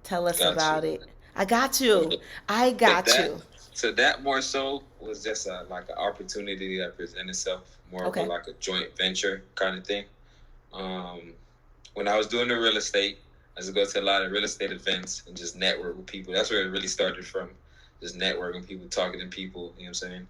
Tell us about it. I got you. So that more so was just like an opportunity that presented itself, more of like a joint venture kind of thing. When I was doing the real estate, I used to go to a lot of real estate events and just network with people. That's where it really started from. Just networking people, talking to people, you know what I'm saying?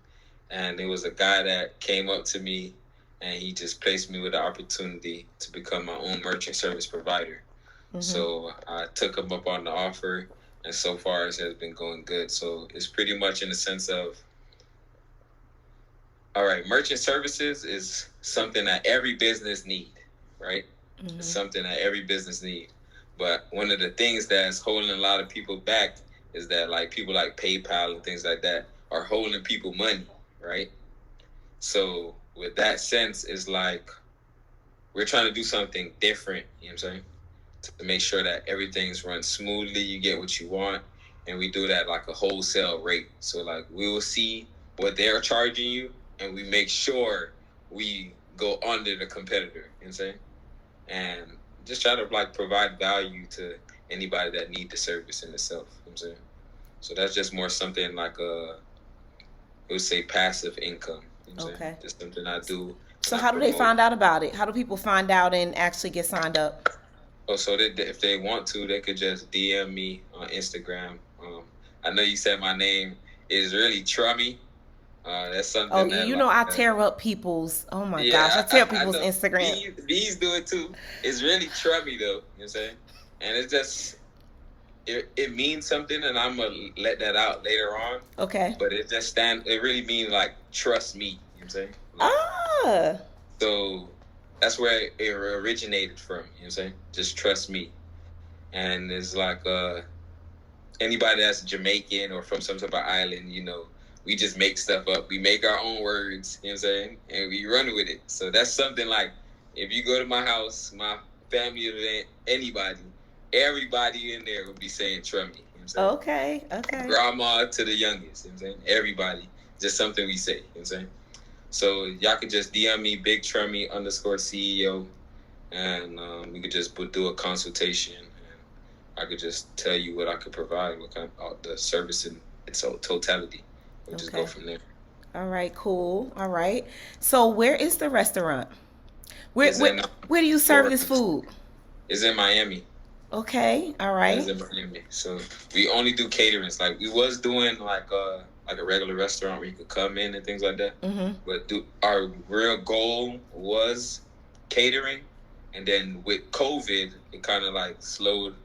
And there was a guy that came up to me and he just placed me with the opportunity to become my own merchant service provider. Mm-hmm. So I took him up on the offer, and so far it has been going good. So it's pretty much in the sense of, all right, merchant services is something that every business need, right? Mm-hmm. It's something that every business need. But one of the things that's holding a lot of people back is that like people like PayPal and things like that are holding people money, right? So with that sense, it's like we're trying to do something different, you know what I'm saying? To make sure that everything's run smoothly, you get what you want, and we do that like a wholesale rate. So like we will see what they're charging you, and we make sure we go under the competitor, you know what I'm saying? And just try to like provide value to anybody that need the service in itself, you know what I'm saying? So that's just more something like I would say passive income. You know what I'm saying? Just something I do. So how do they find out about it? How do people find out and actually get signed up? Oh, so if they want to, they could just DM me on Instagram. I know you said my name is really Trummy. That's something. Oh, that, I tear up people's. Oh my gosh, I tear up people's Instagram. These do it too. It's really Trummy though. You know what I'm saying? And it's just. It means something, and I'm gonna let that out later on. Okay. But it really means like trust me. You know what I'm saying? Like, so that's where it originated from. You know what I'm saying? Just trust me. And it's like anybody that's Jamaican or from some type of island, we just make stuff up. We make our own words. You know what I'm saying? And we run with it. So that's something like if you go to my house, my family event, anybody in there would be saying Trummy. You know what I'm saying? Okay. Grandma to the youngest, you know what I'm saying? Everybody. Just something we say, you know what I'm saying? So y'all could just DM me, Big Trummy _ CEO, and we could just do a consultation, and I could just tell you what I could provide, what kind of the service in its totality. We'll just go from there. All right, cool. All right. So where is the restaurant? Where do you serve this food? It's in Miami. Okay. All right. It's in Miami. So we only do caterings. Like we was doing like a regular restaurant where you could come in and things like that. Mm-hmm. But our real goal was catering, and then with COVID, it kind of like slowed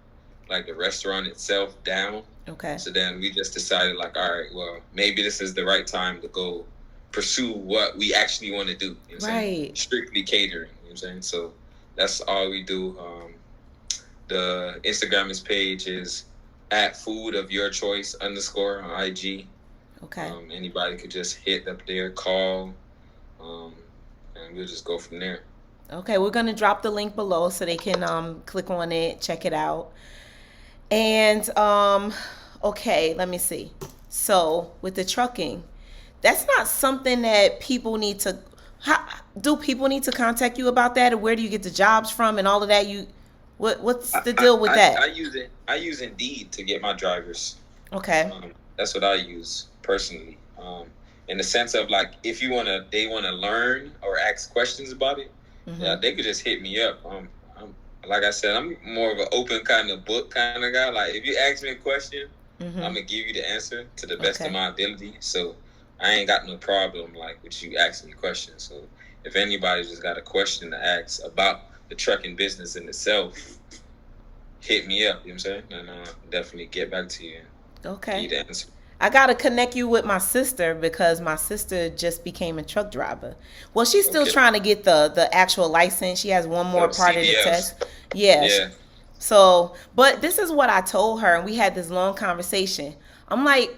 like the restaurant itself down. Okay. So then we just decided like, all right, well, maybe this is the right time to go pursue what we actually want to do. You know what I'm saying? Strictly catering. You know what I'm saying? So that's all we do. The Instagram page is @foodofyourchoice_ on IG. Okay. Anybody could just hit up there, call, and we'll just go from there. Okay, we're gonna drop the link below so they can click on it, check it out. And okay, let me see. So with the trucking, that's not something that people need to. Do people need to contact you about that, or where do you get the jobs from and all of that? What's the deal with that? I use Indeed to get my drivers. Okay. That's what I use personally. In the sense of like, if they wanna learn or ask questions about it, mm-hmm. Yeah, they could just hit me up. Like I said, I'm more of an open kind of book kind of guy. Like if you ask me a question, mm-hmm. I'm gonna give you the answer to the best of my ability. So I ain't got no problem like with you asking me questions. So if anybody just got a question to ask about the trucking business in itself, hit me up. You know what I'm saying? And definitely get back to you. Okay. Give you the answer. I gotta connect you with my sister because my sister just became a truck driver. Well, she's still trying to get the actual license. She has one more part of the test. Yeah. So, but this is what I told her, and we had this long conversation. I'm like,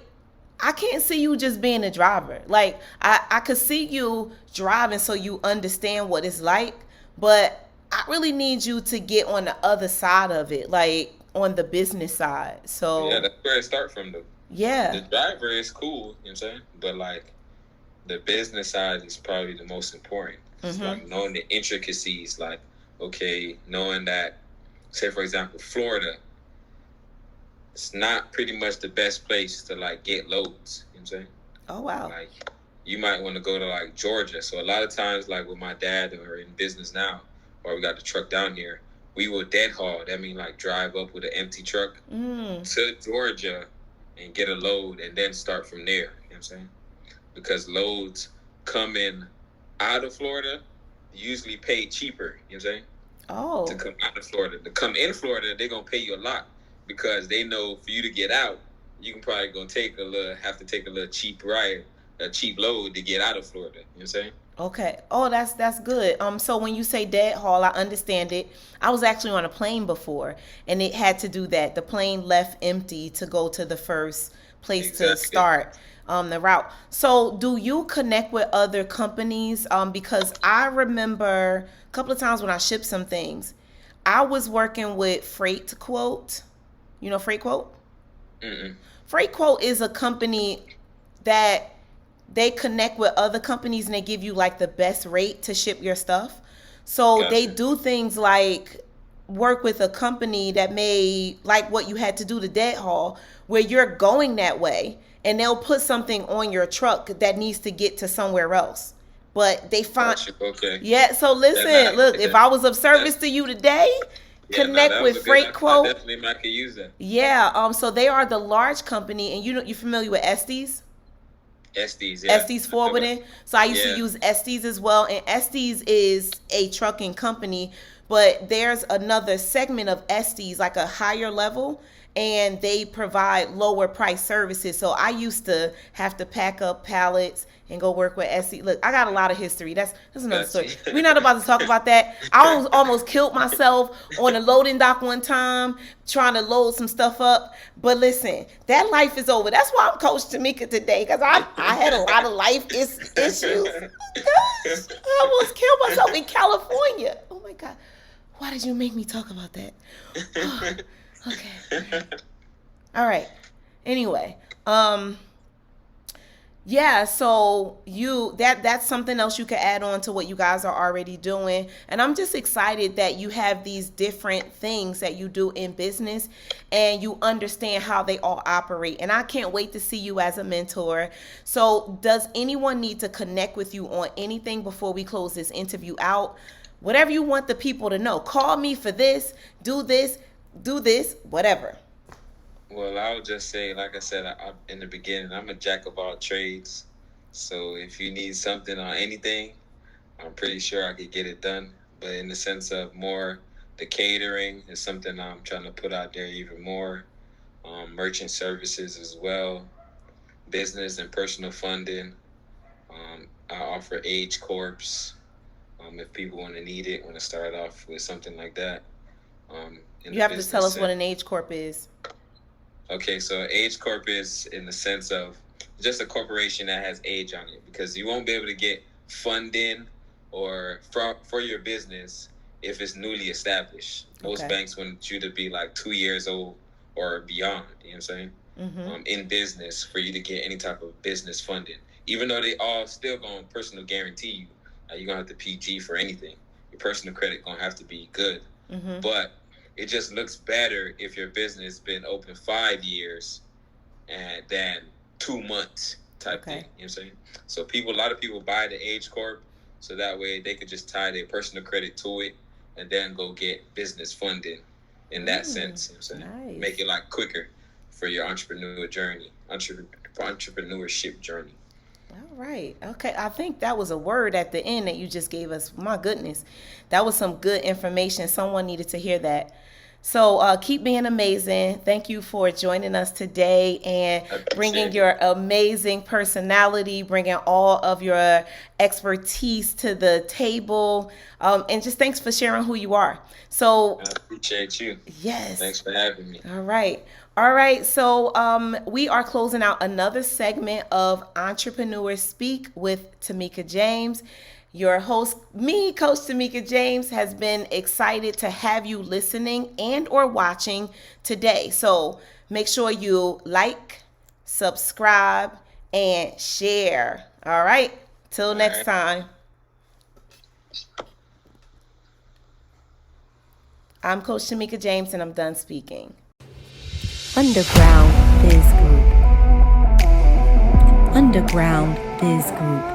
I can't see you just being a driver. Like, I could see you driving so you understand what it's like, but I really need you to get on the other side of it, like on the business side. So yeah, that's where it starts from though. Yeah. The driver is cool, you know what I'm saying? But like the business side is probably the most important. It's like knowing the intricacies, like, okay, knowing that, say for example, Florida, it's not pretty much the best place to like get loads, you know what I'm saying? Oh wow. Like you might want to go to like Georgia. So a lot of times like with my dad, we're in business now, or we got the truck down here, we will dead haul. That means like drive up with an empty truck to Georgia and get a load and then start from there. You know what I'm saying? Because loads coming out of Florida usually pay cheaper. You know what I'm saying? Oh. To come out of Florida. To come in Florida, they're going to pay you a lot because they know for you to get out, you can probably have to take a little cheap ride, a cheap load to get out of Florida. You know what I'm saying? Okay. Oh, that's good. So when you say dead haul, I understand it. I was actually on a plane before, and it had to do that. The plane left empty to go to the first place to start the route. So do you connect with other companies? Because I remember a couple of times when I shipped some things, I was working with Freight Quote. You know Freight Quote? Mm-mm. Freight Quote is a company that they connect with other companies and they give you like the best rate to ship your stuff. So they do things like work with a company that may like what you had to do to dead haul, where you're going that way and they'll put something on your truck that needs to get to somewhere else. But they find Yeah, so listen, look, if I was of service to you today, connect with Freight Quote. I definitely might could use that. Yeah, so they are the large company, and you're familiar with Estes? Estes, yeah. Estes Forwarding. So I used to use Estes as well. And Estes is a trucking company, but there's another segment of Estes, like a higher level, and they provide lower price services. So I used to have to pack up pallets and go work with Estes. Look, I got a lot of history. That's another story. We're not about to talk about that. I almost killed myself on a loading dock one time trying to load some stuff up. But listen, that life is over. That's why I'm Coach Tamika today, because I had a lot of life issues. Gosh, I almost killed myself in California. Oh my God. Why did you make me talk about that? Oh, okay. All right. Anyway, yeah, so that's something else you could add on to what you guys are already doing. And I'm just excited that you have these different things that you do in business and you understand how they all operate. And I can't wait to see you as a mentor. So, does anyone need to connect with you on anything before we close this interview out? Whatever you want the people to know. Call me for this, do this, whatever. Well, I would just say, like I said, in the beginning, I'm a jack of all trades. So if you need something on anything, I'm pretty sure I could get it done. But in the sense of more, the catering is something I'm trying to put out there even more. Merchant services as well, business and personal funding. I offer age corps if people want to need it, want to start off with something like that. You have to tell us what an age corp is. Okay, so age corp is in the sense of just a corporation that has age on it, because you won't be able to get funding or for your business if it's newly established. Most banks want you to be like 2 years old or beyond, you know what I'm saying? In business for you to get any type of business funding. Even though they all still going to personal guarantee you, you're going to have to PG for anything. Your personal credit going to have to be good. But it just looks better if your business been open 5 years and than 2 months type thing. You know what I'm saying? So a lot of people buy the age corp so that way they could just tie their personal credit to it and then go get business funding in that sense. You know what I'm saying? Nice. Make it like quicker for your entrepreneurship journey. All right. Okay. I think that was a word at the end that you just gave us. My goodness. That was some good information. Someone needed to hear that. So keep being amazing. Thank you for joining us today and bringing your amazing personality, bringing all of your expertise to the table. And just thanks for sharing who you are. So I appreciate you. Yes. Thanks for having me. All right. All right. So we are closing out another segment of Entrepreneurs Speak with Tamika James. Your host, me, Coach Tamika James, has been excited to have you listening and or watching today. So make sure you like, subscribe, and share. All right. Till next time. I'm Coach Tamika James, and I'm done speaking. Underground Biz Group. Underground Biz Group.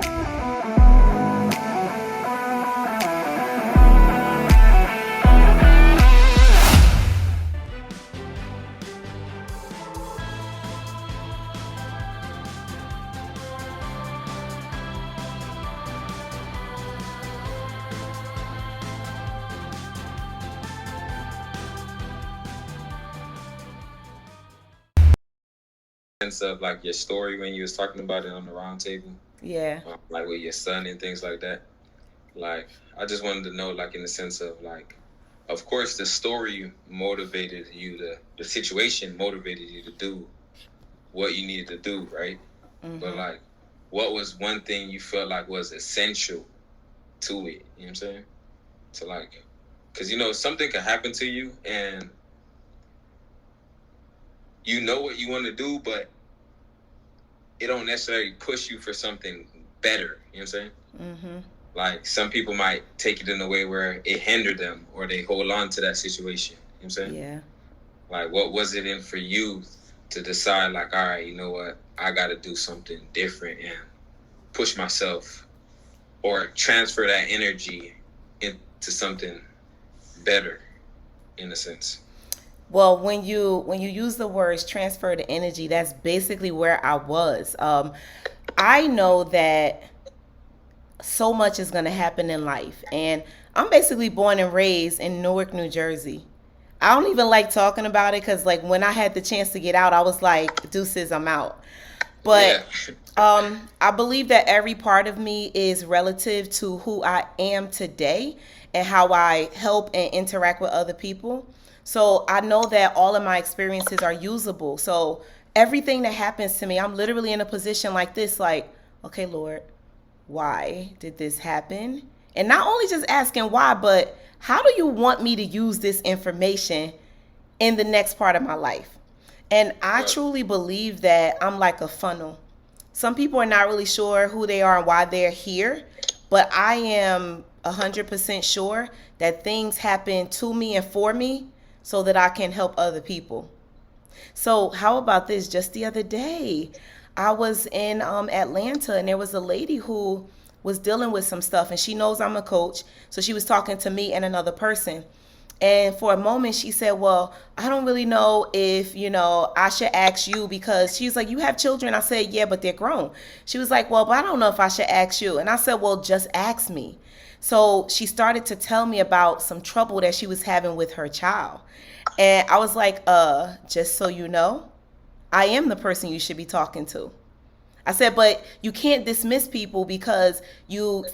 Of like your story when you was talking about it on the round table, like with your son and things like that. Like I just wanted to know, like in the sense of like, of course the story motivated you the situation motivated you to do what you needed to do, right? But like, what was one thing you felt like was essential to it? You know what I'm saying? To like, because something could happen to you and you know what you want to do, but it don't necessarily push you for something better. You know what I'm saying? Like some people might take it in a way where it hindered them or they hold on to that situation. You know what I'm saying? Yeah. Like what was it in for you to decide like, all right, you know what? I got to do something different and push myself or transfer that energy into something better in a sense. Well, when you use the words transfer the energy, that's basically where I was. I know that so much is going to happen in life, and I'm basically born and raised in Newark, New Jersey. I don't even like talking about it because, like, when I had the chance to get out, I was like, deuces, I'm out. But I believe that every part of me is relative to who I am today and how I help and interact with other people. So I know that all of my experiences are usable. So everything that happens to me, I'm literally in a position like this, like, okay, Lord, why did this happen? And not only just asking why, but how do you want me to use this information in the next part of my life? And I Right. truly believe that I'm like a funnel. Some people are not really sure who they are and why they're here, but I am 100% sure that things happen to me and for me so that I can help other people. So, how about this? Just the other day, I was in Atlanta, and there was a lady who was dealing with some stuff, and she knows I'm a coach. So, she was talking to me and another person. And for a moment, she said, well, I don't really know if, I should ask you, because she's like, you have children? I said, yeah, but they're grown. She was like, well, but I don't know if I should ask you. And I said, well, just ask me. So she started to tell me about some trouble that she was having with her child. And I was like, just so you know, I am the person you should be talking to. I said, but you can't dismiss people because you're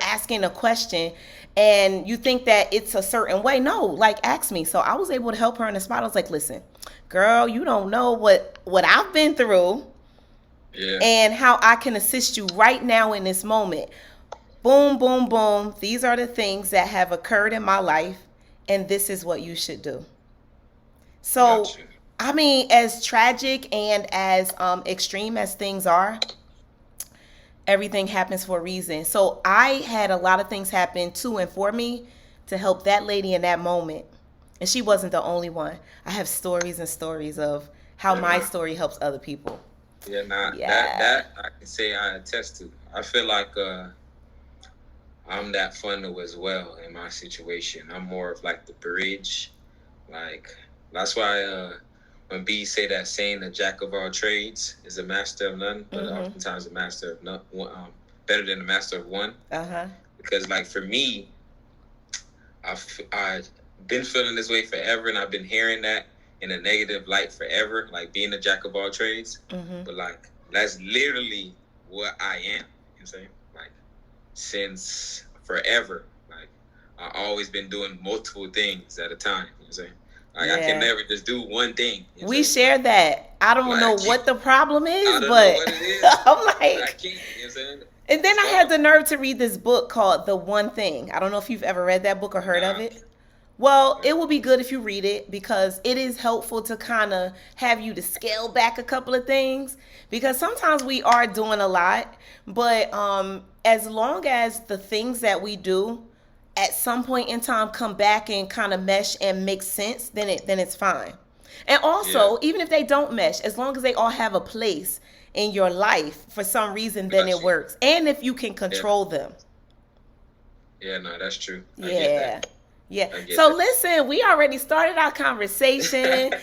asking a question and you think that it's a certain way. No, like, ask me. So I was able to help her on the spot. I was like, listen, girl, you don't know what I've been through, Yeah. and how I can assist you right now in this moment. Boom, boom, boom. These are the things that have occurred in my life, and this is what you should do. So, Got you. I mean, as tragic and as extreme as things are, everything happens for a reason. So, I had a lot of things happen to and for me to help that lady in that moment. And she wasn't the only one. I have stories and stories of how Yeah, my nah. story helps other people. Yeah, nah. Yeah. That I can say I attest to. I feel like I'm that funnel as well in my situation. I'm more of like the bridge. Like that's why when B say that saying, "The jack of all trades is a master of none," but oftentimes a master of none, better than a master of one. Uh-huh. Because like for me, I've been feeling this way forever, and I've been hearing that in a negative light forever, like being a jack of all trades. But like that's literally what I am. You know what I'm saying? Like since forever. Like I always been doing multiple things at a time. You know what I'm saying? Like I can Yeah. never just do one thing. You know what We I'm saying? share that. I don't know Like what the problem I is, don't know but what it is. I'm But I like, can't. You know what I'm saying? and then It's I had hard. the nerve to read this book called The One Thing. I don't know if you've ever read that book or heard of Nah. it. Well, it would be good if you read it, because it is helpful to kind of have you to scale back a couple of things, because sometimes we are doing a lot, but as long as the things that we do at some point in time come back and kind of mesh and make sense, then it's fine. And Yeah. also, even if they don't mesh, as long as they all have a place in your life for some reason, then Got it you. works. And if you can Yeah. control them. Yeah. No, that's true. I get Yeah. that. Yeah. I get So that. listen, we already started our conversation.